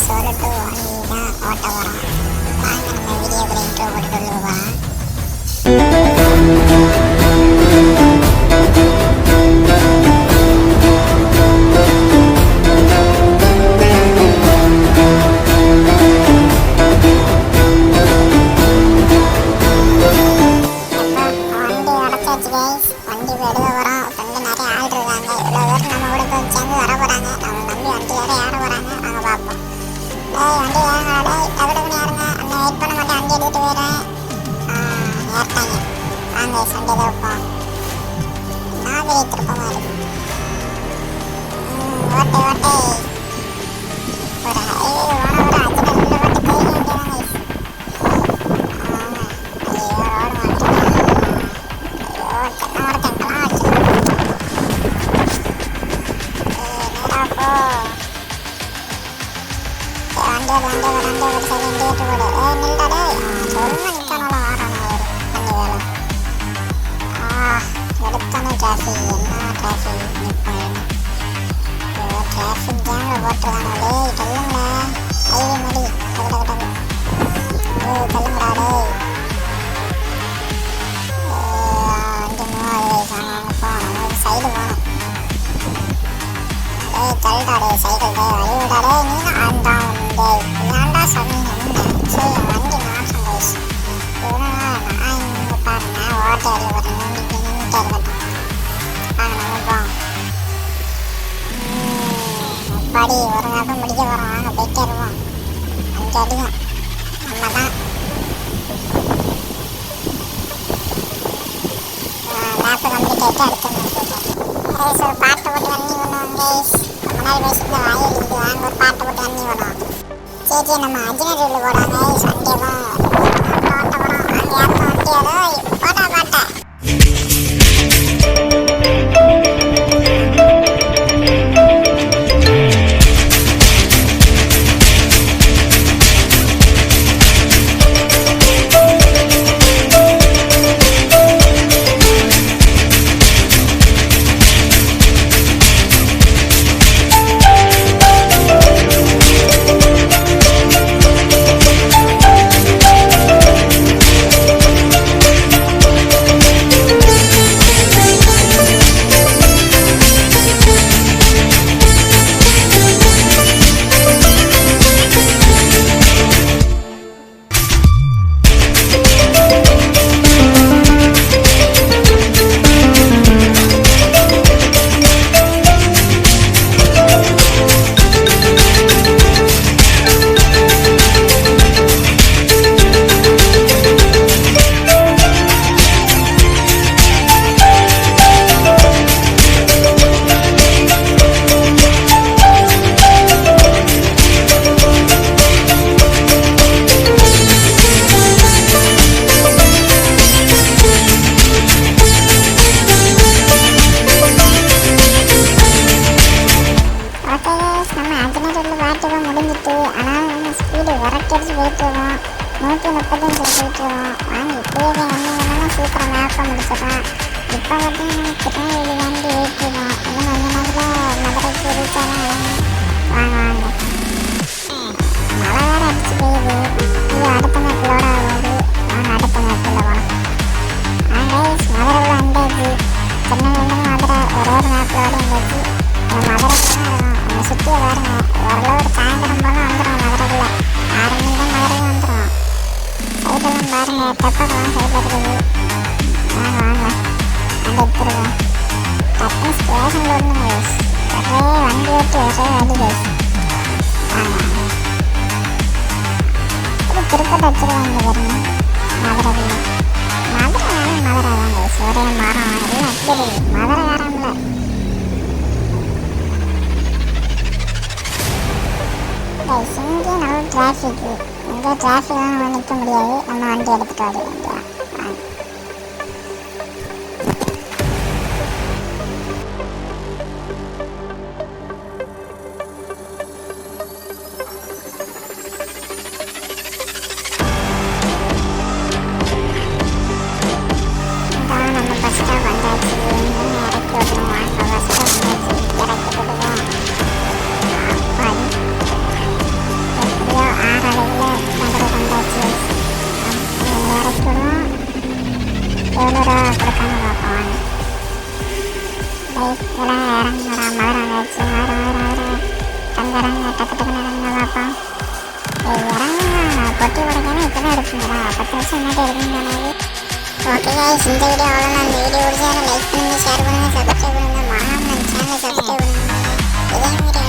Solo two only தான் ஓட்ட வரோம். வாங்க நம்ம வீடியோக்குள்ள இன்ட்ரோ போட்டு போகலாம். வண்டி எடுக்க போகிறோம். ஃப்ரெண்டு நிறைய ஆள் இருக்காங்க. இவ்வளோ பேர் நம்ம கூட போய் சேர்ந்து வர போகிறாங்க. நம்ம நம்பி வண்டி வேறு ஏற போகிறாங்க. நாங்கள் பார்ப்போம். வண்டி ஏறுங்க, டபுள் பண்ணி ஏறுங்க. அண்ணன் வெயிட் பண்ண மாட்டேன், வண்டி எடுத்துகிட்டு போயிடுறேன். ஏற்றாங்க. வாங்க சண்டை தான் வைப்போம். நான் பெரிய திருப்பமாக இருக்கு. ஓட்டை ஓட்டை ஒரு ஓன ஒரு அஜின ரெண்டு ஓட்டு கையில் வேண்டியதாங்க. தள்ளாடே சைக்கிள் வழிவிடாடே. நீ அந்த ஏன்டா சொன்னீங்க? சரி வண்டி மாற்றம் கைஸ். நான் இங்கே பாருங்க ஓட்டை அடி போகிறேன். நீங்கள் நின்றுட்டே இருக்கட்டும். வாங்க நம்ம போவோம். படி ஒரு நேரம் முடிக்க போகிறோம். வாங்க போயிட்டே இருவோம். 5 அடியும் நம்ம தான். மேப்பு கம்ப்ளீட் ஆகிட்டு அடுத்த மேப் ஒரு பாட்டு போட்டு வண்டி பண்ணுவோம் கைஸ். முன்னாடி பேசிட்டு வாயில் இருக்குது. வாங்க ஒரு பாட்டு போட்டு வண்டி பண்ணுவோம். சரி நம்ம அஜினரியில் போடாங்க. சண்டேவா ஓட்ட போகிறோம். அங்கே யாருக்கும் வண்டியாரோ போட்டா பாட்டை முடிஞ்சிட்டு. ஆனால் நம்ம ஸ்பீடு வரக்கடிச்சு போயிட்டுருக்கோம். 135 போயிட்டுருக்கோம். வாங்க இப்போயே வண்டி வேணாலும் சூப்பராக மேப்பை முடிச்சிடலாம். இப்போ பார்த்தீங்கன்னா திருநெல்வேலி வண்டி ஏற்றிருக்கோம். இன்னும் கொஞ்ச நேரத்தில் மதுரைக்கு ரீச் ஆகலாம். வாங்க வாங்க. மழை வேறு அடிச்சு போயிடுது. இது அடுத்த மேப்பிலோட ஆகுது. வாங்க அடுத்த மேப்பில் போகலாம். மதுரை வந்தாச்சு. திருநெல்வேலி மதுரை ஒரு மேப்பிலோட இருந்தாச்சு. மதுரைக்கு தான் இருக்கும். நம்ம சுற்றி பாருங்க. ஓரளவு சாயந்தரம் போல வந்துடும். மதுரைக்குள்ள 6 மணி தான் மதுரைக்கு வந்துடும். சைடெல்லாம் பாருங்க. தெப்பக்கெல்லாம் சைடில் இருக்குது. வாங்க வாங்க அந்த எடுத்துருக்கோம். டக்குனு ஸ்டேஷனில் ஒன்று கைஸ். ஒரே வண்டி ஓட்டி ஒரே வண்டி கைஸ். வாங்க வாங்க. இது திருப்பதி வச்சுருவாங்க பாருங்க. மதுரைக்குள்ள மதுரை தான் கைஸ். ஒரே மரம் எல்லாம் வச்சுருது. மதுரைக்காரன்ல இங்கே நல்ல டிராஃபிக்கு. இங்கே டிராஃபிக்லாம் நம்ம நிற்க முடியாது. நம்ம வண்டி எடுத்துகிட்டு வர வேண்டியதான். இதெல்லாம் இறங்குறா மதுரை வந்தாச்சு மதுரை தங்குறாங்க டக்கு டக்குன்னு இறங்க பார்ப்போம் இறங்குங்க பொட்டி உடைக்காம இப்போதான் இருக்குங்களா 10 வருஷம் என்னட்டு இருக்குன்னு சொன்னாது ஓகே guys இந்த வீடியோ அவ்வளோதான் இந்த வீடியோ பிடிச்சா லைக் பண்ணுங்கள் ஷேர் பண்ணுங்கள் சப்ஸ்கிரைப் பண்ணுங்கள் மறக்காம நம்ம சேனலை சப்ஸ்கிரைப் பண்ணுங்கள் இதே மாதிரி